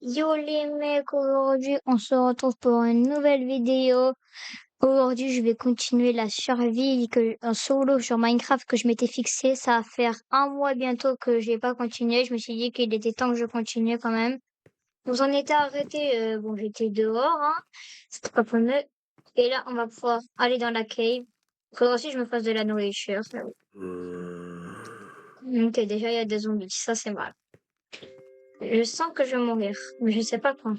Yo les mecs, aujourd'hui on se retrouve pour une nouvelle vidéo. Aujourd'hui je vais continuer la survie en solo sur Minecraft que je m'étais fixé. Ça va faire un mois bientôt que j'ai pas continué. Je me suis dit qu'il était temps que je continue quand même. On s'en était arrêté, bon j'étais dehors, hein. C'était pas fameux. Et là on va pouvoir aller dans la cave. Faudra aussi que je me fasse de la nourriture. Ok, déjà il y a des zombies, ça c'est mal. Je sens que je vais mourir, mais je sais pas quand.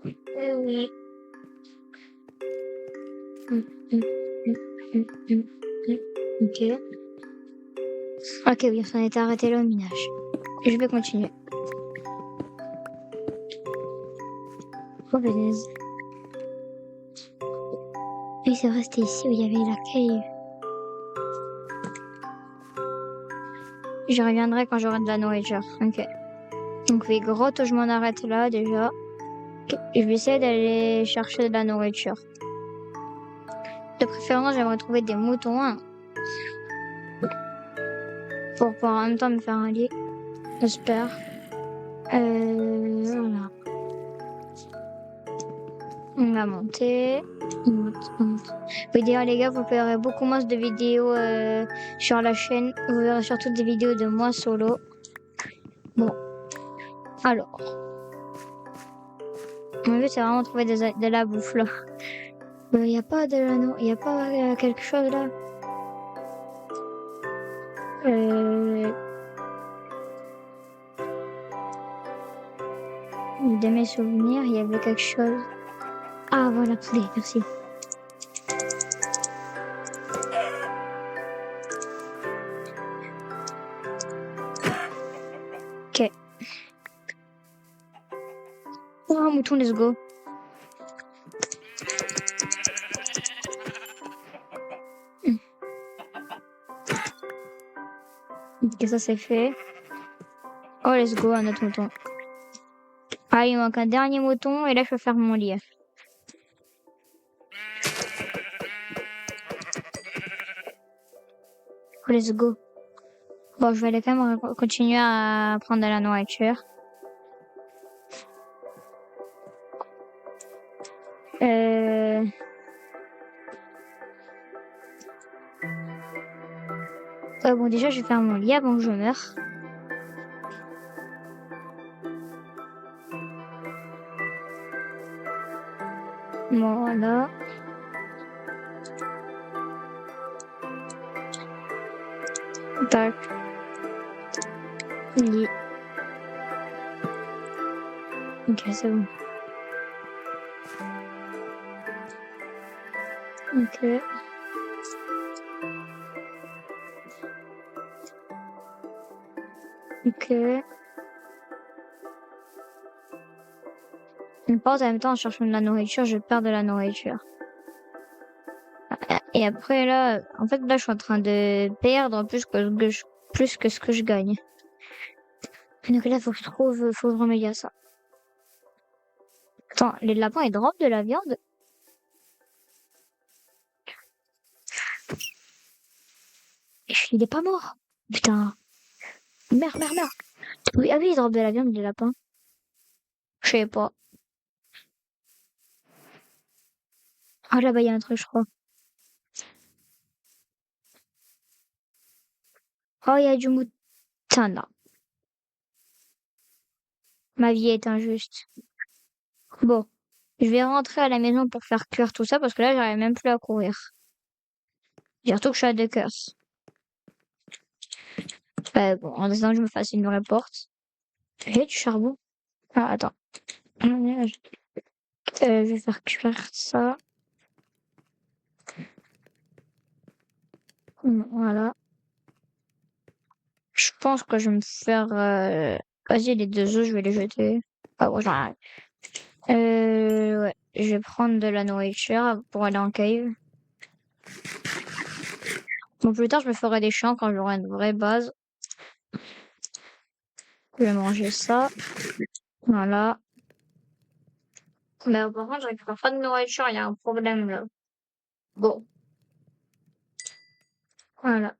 Oui. Ok. Ok, oui, on s'en était arrêté là au minage. Je vais continuer. Oh, punaise. Oui, c'est vrai, c'était ici où il y avait la cave. Je reviendrai quand j'aurai de la nourriture. Ok. Donc, oui, grotte, je m'en arrête là déjà. Ok. Je vais essayer d'aller chercher de la nourriture. De préférence, j'aimerais trouver des moutons, hein, pour pouvoir en même temps me faire un lit. J'espère. Voilà. On va monter. On monte, on monte. Oui, d'ailleurs, les gars, vous verrez beaucoup moins de vidéos sur la chaîne. Vous verrez surtout des vidéos de moi solo. Bon, alors. Mon but, c'est vraiment de trouver de la bouffe, là. Il n'y a pas de l'anneau. Il n'y a pas quelque chose, là. De mes souvenirs, il y avait quelque chose. Ah, voilà, poulet, merci. Ok. Oh, un mouton, let's go. Ok, ça, c'est fait. Oh, let's go, un autre mouton. Ah, il manque un dernier mouton, et là, je peux faire mon lit. Oh, let's go. Bon, je vais aller quand même continuer à prendre de la nourriture. Bon, déjà, je vais faire mon lit avant que je meure. Voilà. Tac. Lit. Ok, c'est bon. Ok. Ok. Je pense en même temps en cherchant de la nourriture, je perds de la nourriture. Et après là, en fait là je suis en train de perdre plus que ce que je gagne. Donc là faut que faut que je remédie à ça. Attends, les lapins ils drop de la viande? Il est pas mort. Putain. Merde, merde, merde. Oui, ah oui, ils drop de la viande les lapins. Je sais pas. Ah là-bas il y a un truc je crois. Oh il y a du mouton là. Ma vie est injuste. Bon, je vais rentrer à la maison pour faire cuire tout ça parce que là j'arrive même plus à courir. Surtout que je suis à 2 curses. Bon, en attendant que je me fasse une vraie porte. J'ai du charbon. Ah, attends. Je vais faire cuire ça. Voilà. Je pense que je vais me faire... Vas-y, les 2 œufs, je vais les jeter. Ah ouais, j'en ai. Ouais. Je vais prendre de la nourriture pour aller en cave. Bon, plus tard, je me ferai des champs quand j'aurai une vraie base. Je vais manger ça. Voilà. Mais par contre, je récupère pas de nourriture, il y a un problème là. Bon, voilà.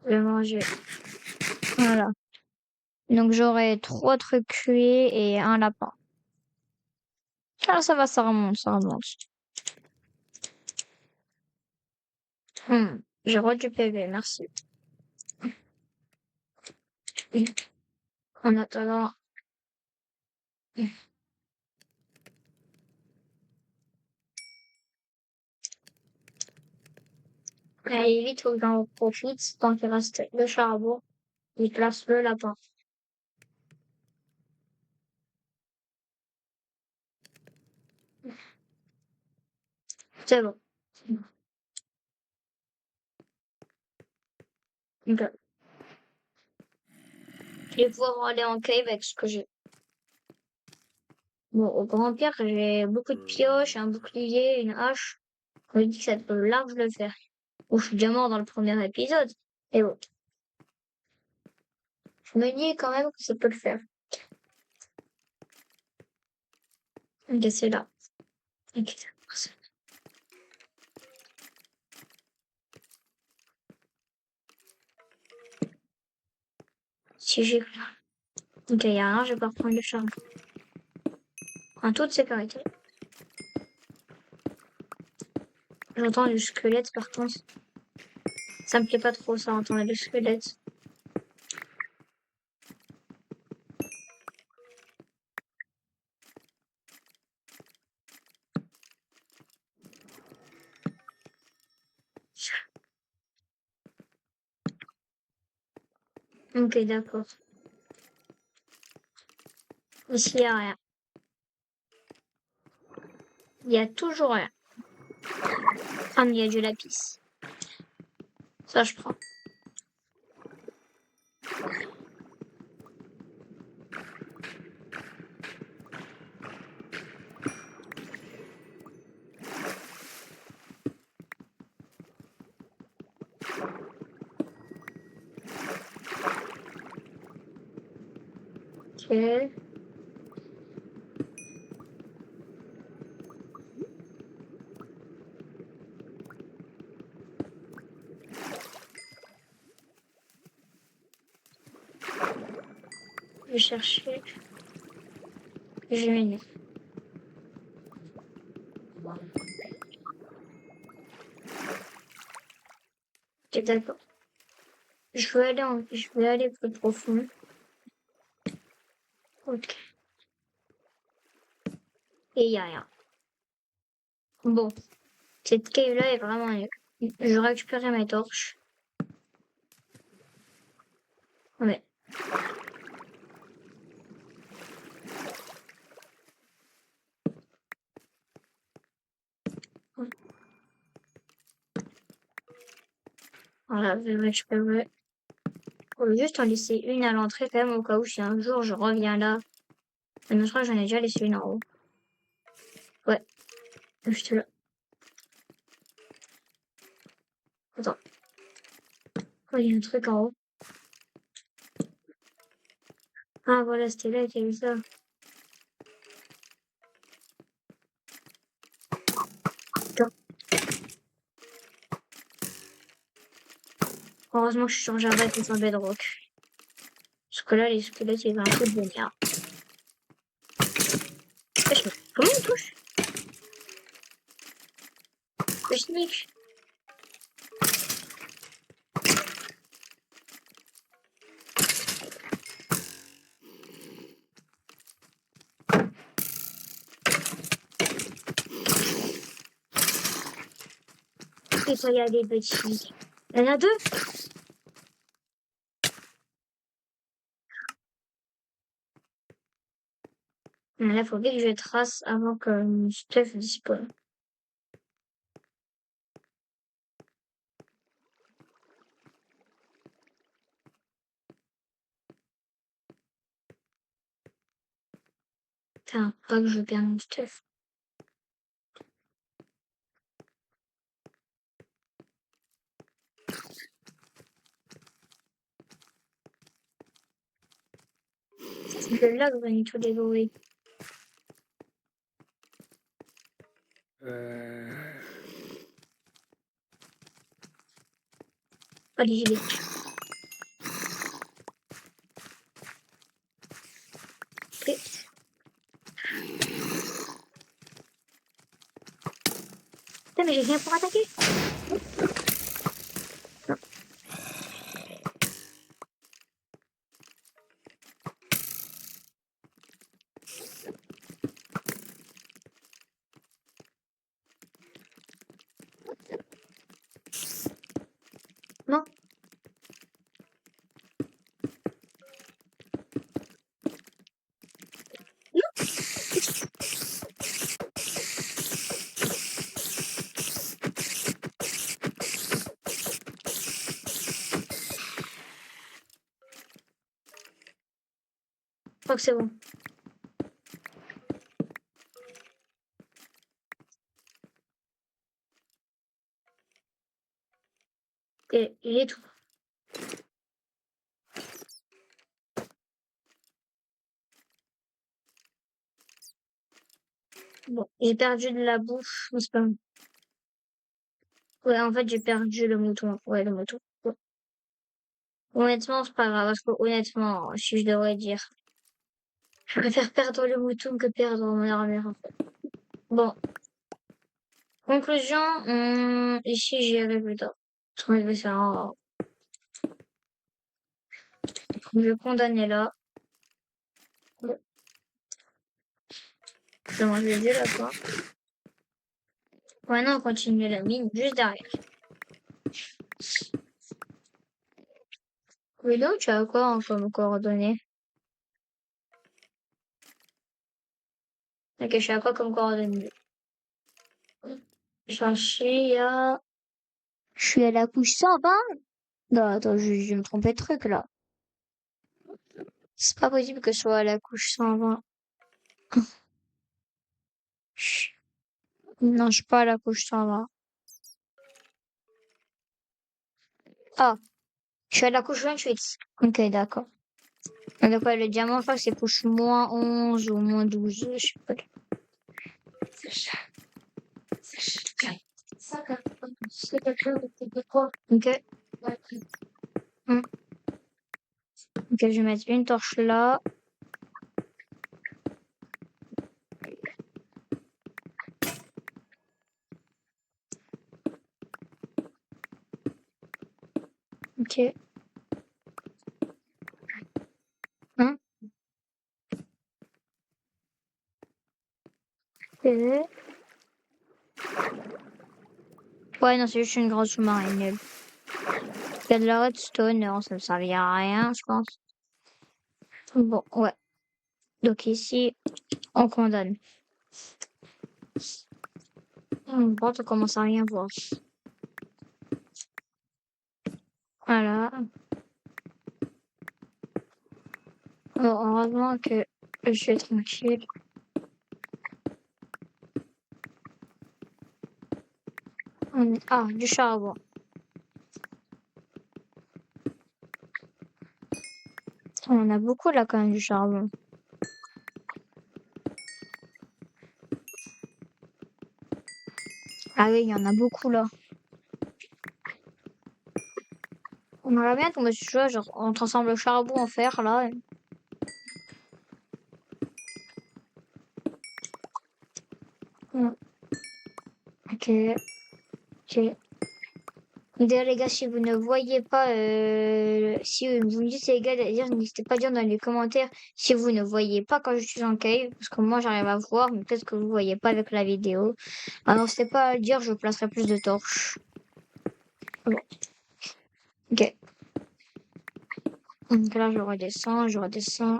Je vais manger Voilà. Donc j'aurai 3 trucs cuits et un lapin. Ah, ça va, ça remonte, ça remonte. J'ai re du PV, merci. En attendant, allez vite, faut que j'en profite tant qu'il reste le charbon. Il place le lapin. C'est bon. Ok. Je vais pouvoir aller en cave avec ce que j'ai. Bon, au grand pire, j'ai beaucoup de pioches, un bouclier, une hache. Je me dis que ça peut large le faire. Ou je suis déjà mort dans le premier épisode. Et bon. Je me dis quand même que ça peut le faire. Ok, c'est là. Ok. Si j'ai... Ok, y a rien, je vais pas reprendre le charme. En toute sécurité. J'entends le squelette par contre. Ça me plaît pas trop ça, entendre le squelette. Ok, d'accord. Ici, y a rien. Il y a toujours rien. Ah, mais il y a du lapis. Ça, je prends. Ok. Je vais chercher. Je vais mener. Ok, d'accord. Je vais aller plus profond. Ok. Et il y a rien. Bon. Cette cave-là est vraiment nulle. Je récupérer mes torches. Ouais. Voilà, je vais récupérer. On va juste en laisser une à l'entrée quand même au cas où si un jour je reviens là. Mais je crois que j'en ai déjà laissé une en haut. Ouais. Juste là. Attends. Oh, il y a un truc en haut. Ah voilà, c'était là qu'il y avait ça. Attends. Heureusement que je suis sur Java et sur Bedrock. Parce que là, les squelettes, ils vont un peu de venir. Comment il touche? Le sneak. Et ça, il y a des petits. Il y en a deux. Mais là, il faut vite que je trace avant que mon stuff disparaisse. Enfin, pas que je perde mon stuff. C'est là que vous avez tous les bruits. Allez, j'y vais. j'ai rien pour attaquer. Non. Je crois que c'est bon. Et j'ai tout. Bon, j'ai perdu de la bouffe, mais c'est pas grave. Ouais, en fait, j'ai perdu le mouton. Ouais, le mouton. Ouais. Honnêtement, c'est pas grave, parce que honnêtement, si je devrais dire, je préfère perdre le mouton que perdre mon armure, en fait. Bon, conclusion, ici, j'y arrive plus tard. Parce que je vais faire je vais condamner là. Je vais manger le là, quoi. Maintenant, on continue la mine juste derrière. Mais donc, tu as quoi comme coordonnées? Ok, je suis à quoi comme coordonnées? Chercher à... Je suis à la couche 120? Non, attends, je me trompais de truc, là. C'est pas possible que je sois à la couche 120. Chut. Non, je suis pas à la couche 120. Ah, je suis à la couche 28. Ok, d'accord. Donc, ouais, le diamant, je crois que c'est couche moins 11 ou moins 12, je sais pas. Ok. Hmm. Ok, je vais mettre une torche là. Ok. Hein? Ok. Ouais, non, c'est juste une grosse sous-marine nulle. Il y a de la redstone, non, ça ne servira à rien, je pense. Bon, ouais. Donc ici, on condamne. Bon, on commence à rien voir. Voilà. Bon, heureusement que je suis tranquille. Ah, du charbon. On en a beaucoup là quand même du charbon. Ah oui, il y en a beaucoup là. On aimerait bien tomber sur ce jeu, genre on transforme le charbon en fer là. Mm. Ok, ok. D'ailleurs les gars, si vous ne voyez pas, si vous me dites les gars, d'ailleurs n'hésitez pas à dire dans les commentaires si vous ne voyez pas quand je suis en cave, parce que moi j'arrive à voir, mais peut-être que vous voyez pas avec la vidéo. Alors n'hésitez pas à le dire, je placerai plus de torches. Bon, ok. Donc là je redescends, je redescends.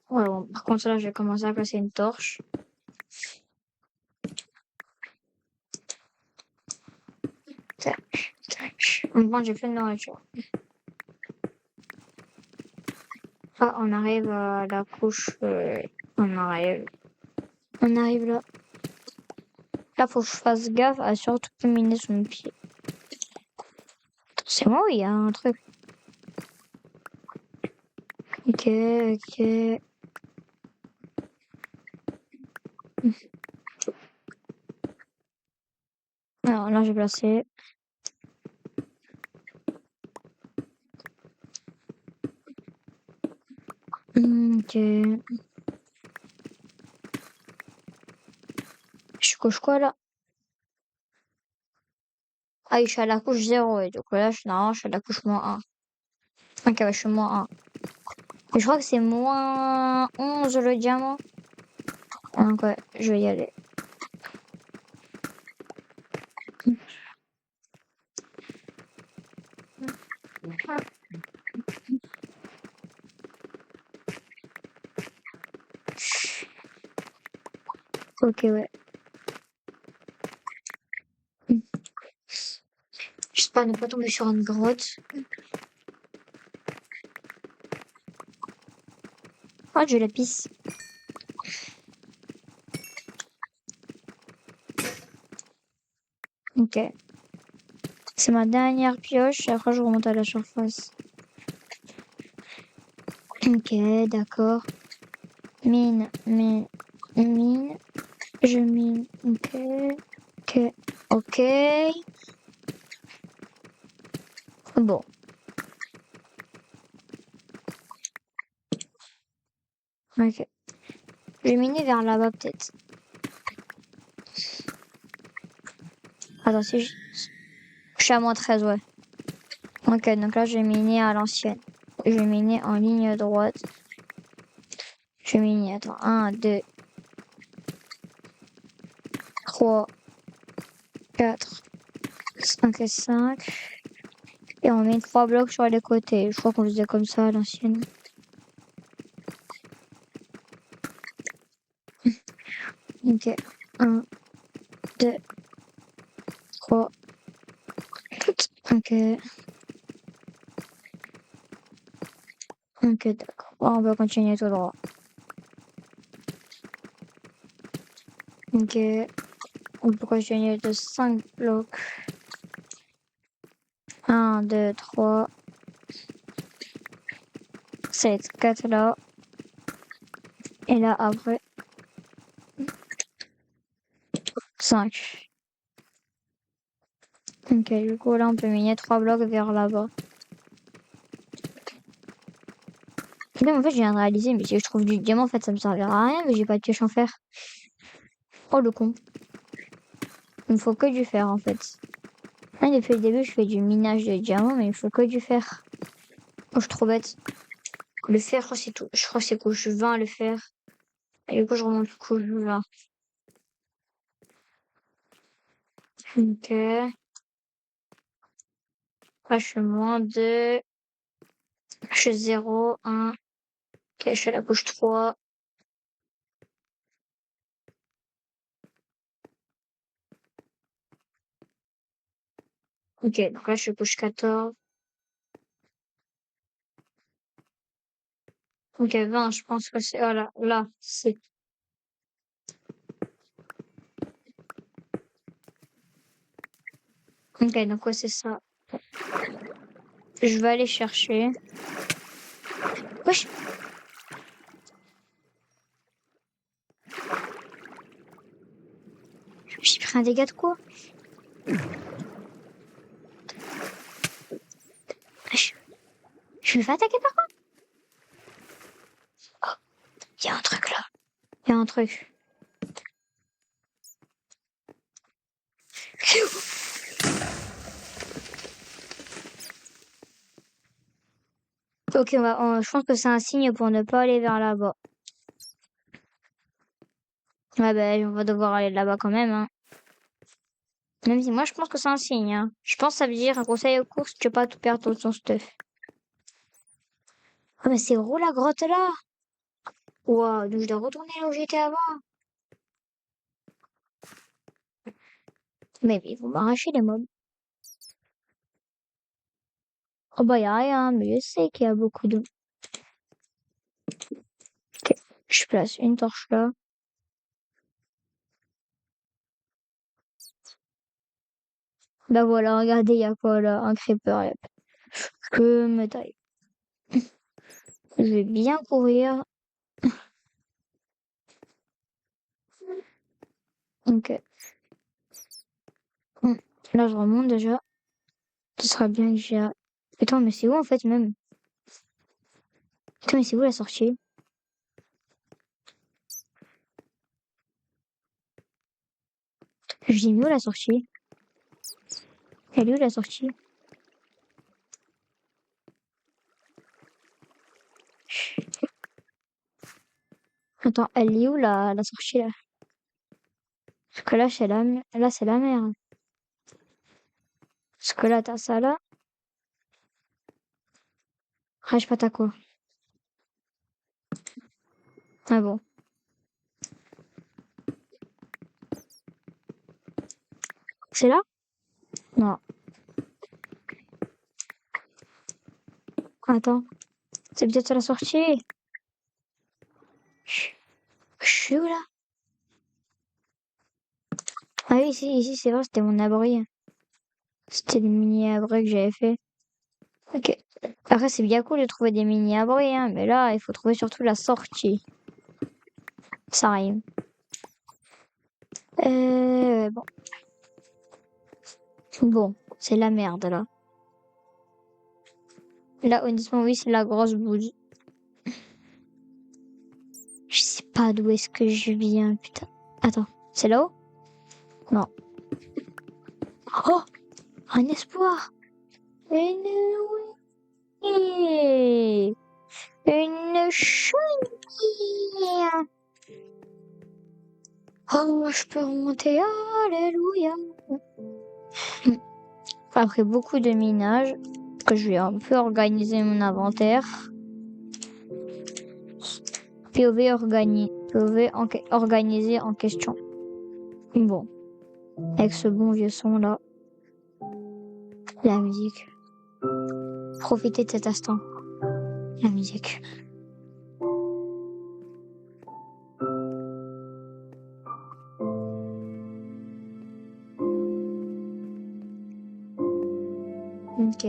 Ouais, bon, par contre là je vais commencer à placer une torche. Tac, tac. Bon, j'ai plus de nourriture. Ah, on arrive à la couche. On arrive. On arrive là. Là, faut que je fasse gaffe à surtout pas miner son pied. C'est moi ou il y a un truc? Ok, ok. Alors là, j'ai placé. Ok. couche quoi là? Ah oui, je suis à la couche 0 et donc là, non, je suis à la couche -1. Ok, ouais, je suis -1. Et je crois que c'est -11 le diamant. Donc ouais, je vais y aller. Ok, ouais. J'espère ne pas tomber sur une grotte. Ah, j'ai la pisse. Ok. C'est ma dernière pioche et après je remonte à la surface. Ok, d'accord. Mine, mine, mine. Je mine. Ok. Ok. Ok. Bon. Ok. Je vais miner vers là-bas peut-être. Attends, si je suis à -13, ouais. Ok, donc là je vais miner à l'ancienne. Je vais miner en ligne droite. Je vais miner, attends, 1, 2, 3, 4, 5 et 5. Et on met 3 blocs sur les côtés. Je crois qu'on faisait comme ça à l'ancienne. Ok. 1, 2, 3. Ok. Ok, d'accord. Bon, on va continuer tout droit. Ok. On peut continuer de 5 blocs. 1, 2, 3. 7, 4 là. Et là, après, 5. Ok, du coup, là, on peut miner 3 blocs vers là-bas. Et là, en fait, je viens de réaliser, mais si je trouve du diamant, en fait, ça me servira à rien, mais j'ai pas de pioche en fer. Oh, le con. Il me faut que du fer, en fait. Là, depuis le début, je fais du minage de diamants, mais il me faut que du fer. Oh, je suis trop bête. Le fer, je crois que c'est tout. Je crois que c'est couche 20, le fer. Et du coup, je remonte couche 20. Ok. Là, je suis -2. Je suis 0, 1. Ok, je suis à la couche 3. Ok, donc là, je suis couche 14. Ok, 20, je pense que c'est... Voilà, là, c'est... Ok, donc ouais, c'est ça. Je vais aller chercher. Wesh! J'ai pris un dégât de quoi? Wesh! Je me fais attaquer par quoi? Oh, il y a un truc là. Il y a un truc. Ok, je pense que c'est un signe pour ne pas aller vers là-bas. Ouais, bah, on va devoir aller là-bas quand même, hein. Même si moi, je pense que c'est un signe, hein. Je pense que ça veut dire un conseil aux courses, tu veux pas tout perdre tout ton stuff. Ah, mais c'est gros la grotte là! Ouah, donc je dois retourner là où j'étais avant. Mais ils vont m'arracher les mobs. Oh bah, y a rien, mais je sais qu'il y a beaucoup de... Ok, je place une torche là. Bah voilà, regardez, il y a quoi là? Un creeper, yep. Que me taille. Je vais bien courir. Ok. Bon, là, je remonte déjà. Ce sera bien que j'ai... Attends, mais c'est où en fait même? Attends, mais c'est où la sortie? Je l'ai mis où la sortie? Elle est où la sortie? Attends, elle est où la sortie là? Parce que là, c'est la merde. Parce que là, t'as ça là. Ah, je sais pas t'as quoi. Ah bon. C'est là? Non. Attends. C'est peut-être à la sortie. Je suis où là? Ah oui, ici, c'est vrai, c'était mon abri. C'était le mini-abri que j'avais fait. Ok. Après, c'est bien cool de trouver des mini-abris, hein, mais là, il faut trouver surtout la sortie. Ça arrive. Bon. Bon, c'est la merde, là. Là, honnêtement, oui, c'est la grosse bouse. Je sais pas d'où est-ce que je viens, putain. Attends, c'est là-haut? Non. Oh! Un espoir! Une... oui, une chouinière! Oh, je peux remonter, alléluia! Après beaucoup de minage, que je vais un peu organiser mon inventaire. POV organisé en question. Bon, avec ce bon vieux son là, la musique. Profitez de cet instant. La musique. Ok.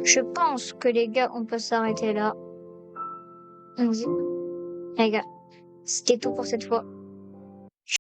Je pense que les gars, on peut s'arrêter là. Vas-y. Les gars, c'était tout pour cette fois.